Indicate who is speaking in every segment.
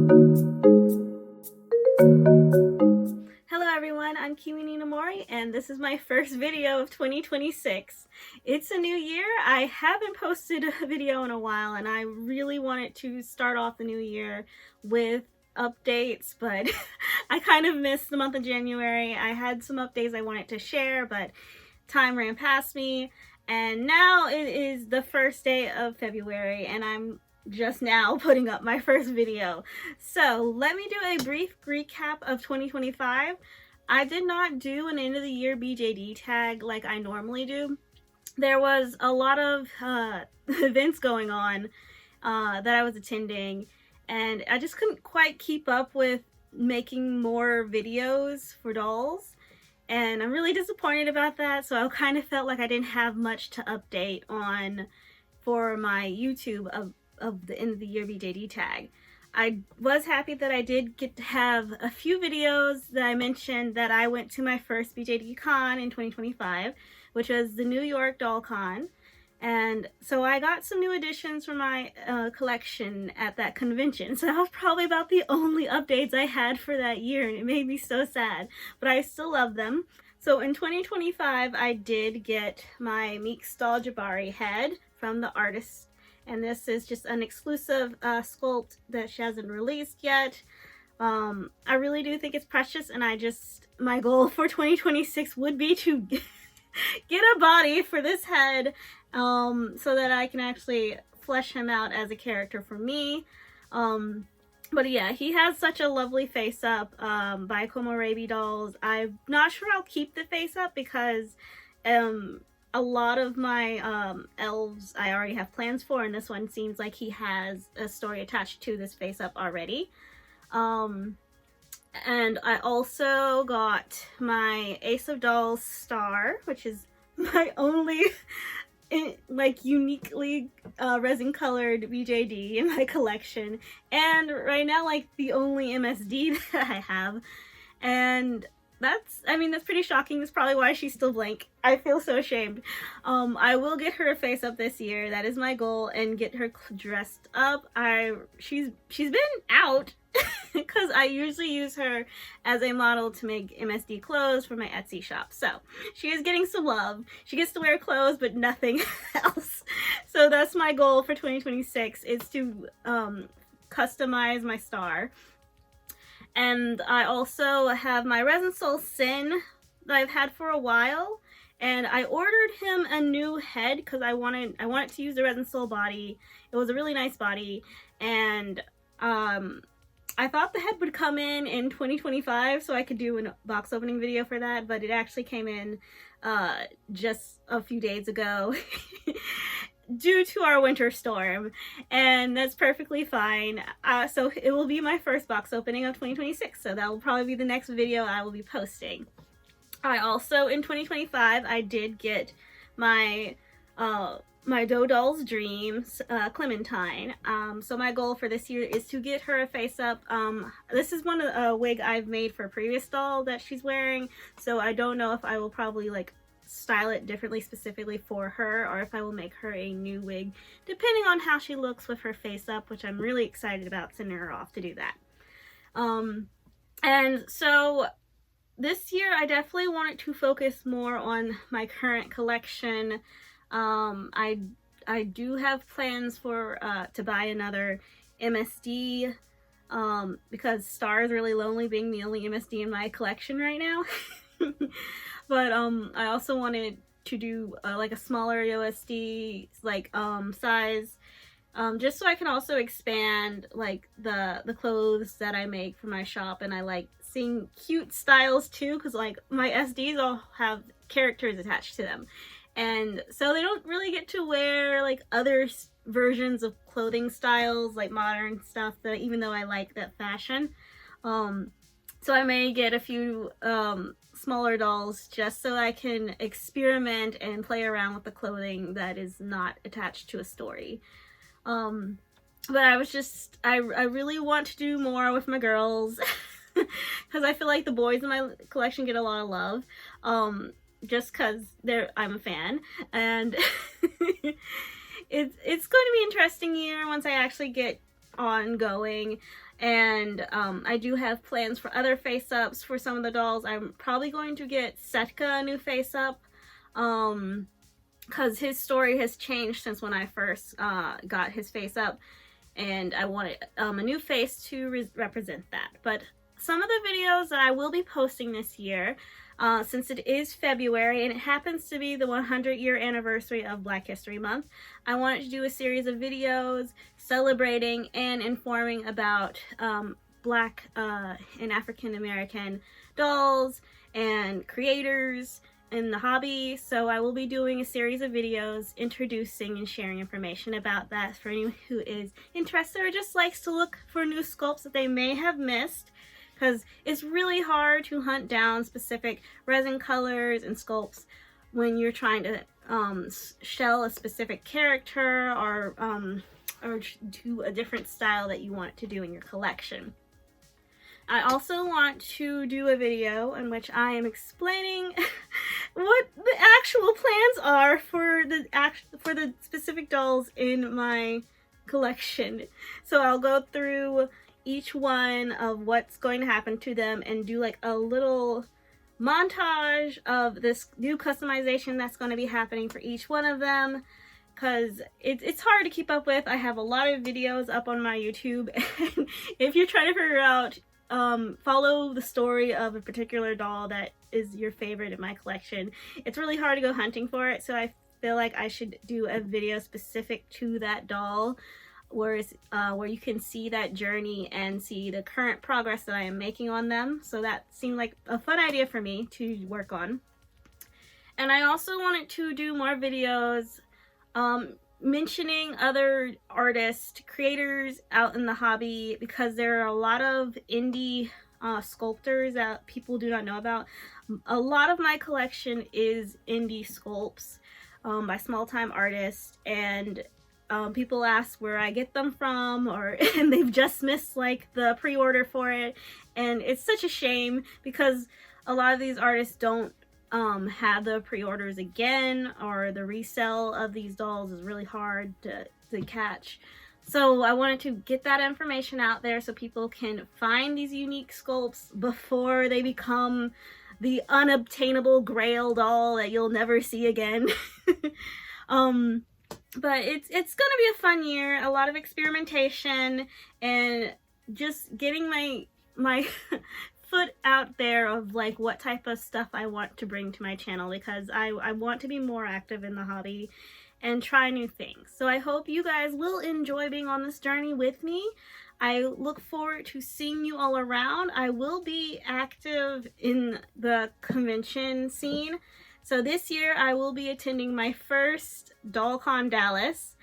Speaker 1: Hello everyone, I'm Kiwi Mori, and this is my first video of 2026. It's a new year. I haven't posted a video in a while, and I really wanted to start off the new year with updates, but I kind of missed the month of January. I had some updates I wanted to share, but time ran past me, and now it is the first day of February, and I'm just now putting up my first video. So let me do a brief recap of 2025. I did not do an end of the year BJD tag like I normally do. There was a lot of events going on that I was attending, and I just couldn't quite keep up with making more videos for dolls, and I'm really disappointed about that. So I kind of felt like I didn't have much to update on for my YouTube of the end of the year BJD tag. I was happy that I did get to have a few videos that I mentioned that I went to my first BJD con in 2025, which was the New York Doll Con. And so I got some new additions for my collection at that convention. So that was probably about the only updates I had for that year, and it made me so sad. But I still love them. So in 2025, I did get my Meek's Doll Jabari head from the artist. And this is just an exclusive sculpt that she hasn't released yet. I really do think it's precious, and my goal for 2026 would be to get a body for this head so that I can actually flesh him out as a character for me. But yeah, he has such a lovely face up by Komorebi Dolls. I'm not sure I'll keep the face up because a lot of my elves I already have plans for, and this one seems like he has a story attached to this face up already. And I also got my Ace of Dolls star, which is my only like uniquely resin colored BJD in my collection, and right now like the only MSD that I have. And that's pretty shocking. That's probably why she's still blank. I feel so ashamed. I will get her a face up this year. That is my goal, and get her dressed up. She's been out because I usually use her as a model to make MSD clothes for my Etsy shop. So she is getting some love. She gets to wear clothes, but nothing else. So that's my goal for 2026, is to customize my star. And I also have my Resin Soul Sin that I've had for a while, and I ordered him a new head because I wanted to use the Resin Soul body. It was a really nice body, and I thought the head would come in 2025 so I could do a box opening video for that, but it actually came in just a few days ago due to our winter storm, and that's perfectly fine. So it will be my first box opening of 2026, so that will probably be the next video I will be posting. I also, in 2025, I did get my my Doe Doll's Dreams Clementine. So my goal for this year is to get her a face up. This is one of the wig I've made for a previous doll that she's wearing, so I don't know if I will probably like style it differently specifically for her, or if I will make her a new wig depending on how she looks with her face up, which I'm really excited about sending her off to do that. And so this year I definitely wanted to focus more on my current collection. I do have plans for to buy another MSD because Star is really lonely being the only MSD in my collection right now. But I also wanted to do like a smaller OSD like size, just so I can also expand like the clothes that I make for my shop. And I like seeing cute styles too, because like my SDs all have characters attached to them, and so they don't really get to wear like other versions of clothing styles, like modern stuff, that even though I like that fashion. So I may get a few smaller dolls just so I can experiment and play around with the clothing that is not attached to a story. But I really want to do more with my girls because I feel like the boys in my collection get a lot of love, just because I'm a fan, and it's going to be an interesting year once I actually get ongoing. And I do have plans for other face-ups for some of the dolls. I'm probably going to get Setka a new face-up, because his story has changed since when I first got his face-up, and I wanted a new face to represent that. But some of the videos that I will be posting this year, since it is February and it happens to be the 100-year anniversary of Black History Month, I wanted to do a series of videos celebrating and informing about Black and African American dolls and creators in the hobby. So I will be doing a series of videos introducing and sharing information about that for anyone who is interested or just likes to look for new sculpts that they may have missed, because it's really hard to hunt down specific resin colors and sculpts when you're trying to shell a specific character or do a different style that you want to do in your collection. I also want to do a video in which I am explaining what the actual plans are for the specific dolls in my collection. So I'll go through each one of what's going to happen to them and do like a little montage of this new customization that's going to be happening for each one of them, because it's hard to keep up with. I have a lot of videos up on my YouTube, and if you're trying to figure out follow the story of a particular doll that is your favorite in my collection, it's really hard to go hunting for it. So I feel like I should do a video specific to that doll, where you can see that journey and see the current progress that I am making on them. So that seemed like a fun idea for me to work on. And I also wanted to do more videos mentioning other artists, creators out in the hobby, because there are a lot of indie sculptors that people do not know about. A lot of my collection is indie sculpts by small-time artists, and people ask where I get them from, and they've just missed like the pre-order for it, and it's such a shame because a lot of these artists don't have the pre-orders again, or the resale of these dolls is really hard to catch. So I wanted to get that information out there so people can find these unique sculpts before they become the unobtainable grail doll that you'll never see again. But it's gonna be a fun year, a lot of experimentation, and just getting my foot out there of like what type of stuff I want to bring to my channel, because I want to be more active in the hobby and try new things. So I hope you guys will enjoy being on this journey with me. I look forward to seeing you all around. I will be active in the convention scene. So this year I will be attending my first DollCon Dallas.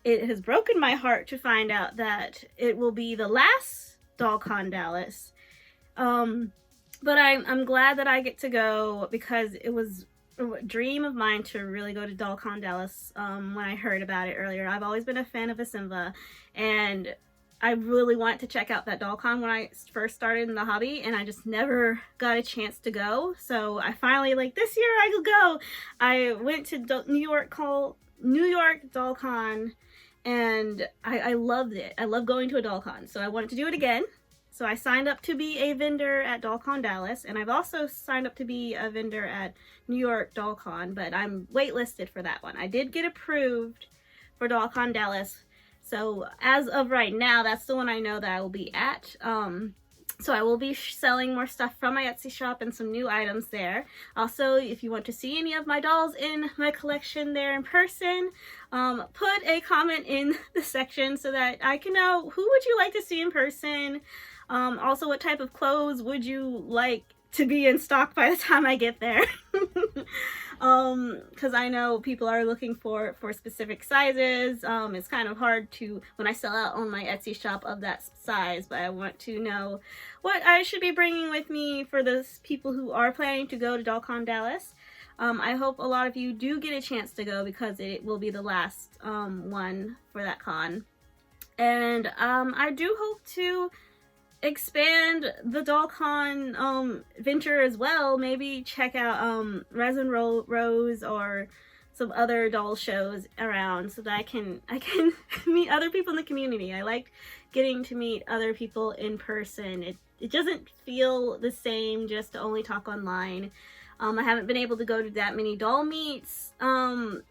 Speaker 1: It has broken my heart to find out that it will be the last DollCon Dallas. But I'm glad that I get to go, because it was a dream of mine to really go to DollCon Dallas when I heard about it earlier. I've always been a fan of Asimva, and I really wanted to check out that DollCon when I first started in the hobby, and I just never got a chance to go. So I finally, like, this year I could go. I went to New York DollCon, and I loved it. I love going to a DollCon, so I wanted to do it again. So I signed up to be a vendor at DollCon Dallas, and I've also signed up to be a vendor at New York DollCon, but I'm waitlisted for that one. I did get approved for DollCon Dallas, so as of right now, that's the one I know that I will be at. So I will be selling more stuff from my Etsy shop and some new items there. Also, if you want to see any of my dolls in my collection there in person, put a comment in the section so that I can know who would you like to see in person. Also, what type of clothes would you like to be in stock by the time I get there? Because I know people are looking for specific sizes. It's kind of hard to, when I sell out on my Etsy shop of that size, but I want to know what I should be bringing with me for those people who are planning to go to DollCon Dallas. I hope a lot of you do get a chance to go, because it will be the last one for that con. And I do hope to expand the DollCon venture as well. Maybe check out Resin Rose or some other doll shows around, so that I can meet other people in the community. I like getting to meet other people in person. It doesn't feel the same just to only talk online. I haven't been able to go to that many doll meets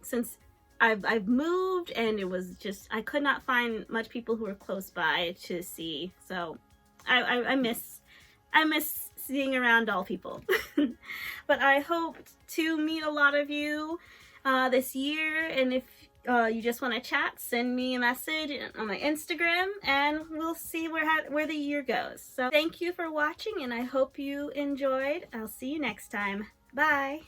Speaker 1: since I've moved, and it was just, I could not find much people who were close by to see. So I miss seeing around doll people. But I hope to meet a lot of you this year, and if you just want to chat, send me a message on my Instagram, and we'll see where the year goes. So thank you for watching, and I hope you enjoyed. I'll see you next time. Bye.